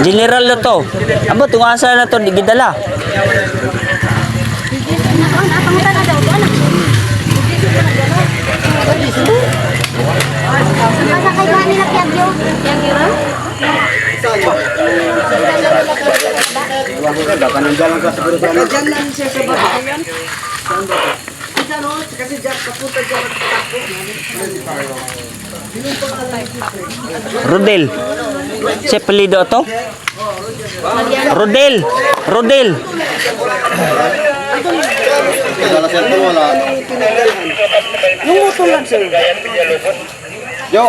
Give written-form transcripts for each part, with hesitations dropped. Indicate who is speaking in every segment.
Speaker 1: General na to. Amo, tunga asa na to, gidala. Rodel. Si pelido to? Rodel. Rodel.
Speaker 2: Dala cellphone wala.
Speaker 3: Yung utol lang sir.
Speaker 2: Yo.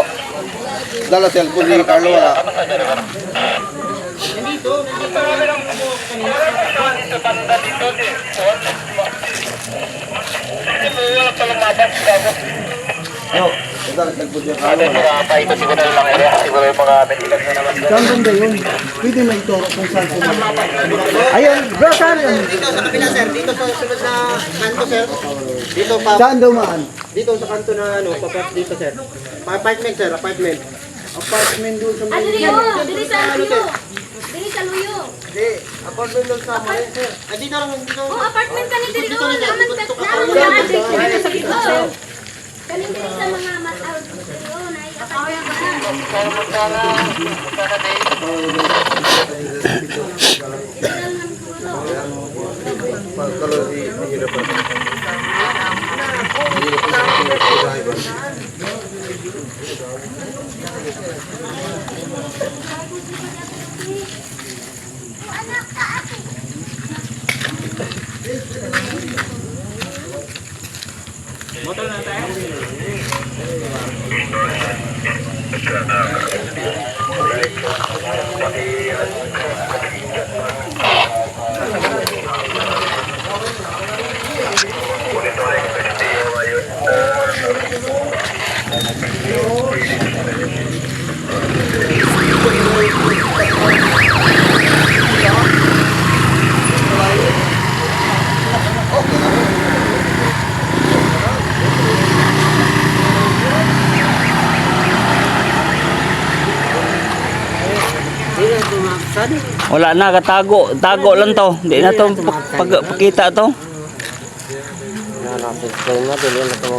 Speaker 2: Dala cellphone ni Carlo wala. Yo. Dala cellphone ni Carlo wala.
Speaker 3: Saan banda yun? Pwede na ituro kung saan pumunta. Ayun, bro, saan yun?
Speaker 4: Dito sa kabila sir, dito sa sunod na kanto sir. Dito pa
Speaker 3: Saan dumaan?
Speaker 4: dito sa kanto na ano, papas dito sir. Apartment sir, apartment.
Speaker 3: Apartment doon sa
Speaker 5: Ah, dili yun. Dili sa luyo. Dili sa luyo.
Speaker 4: Hindi, apartment lang sa mga sir. Ah, dito lang dito.
Speaker 5: Oh, apartment ka ni dili
Speaker 4: Dito
Speaker 5: doon.
Speaker 4: na sir,
Speaker 5: Naman
Speaker 4: dito
Speaker 5: ka.
Speaker 4: dito
Speaker 5: Naman
Speaker 4: ka.
Speaker 5: ka address. Dili sa gitna sir. Kanin dili sa mga mat-out. Yun, ay
Speaker 1: Wala na, katago. Tago lang to. Hindi na to pakita to.
Speaker 4: Na natin ko na dili na to.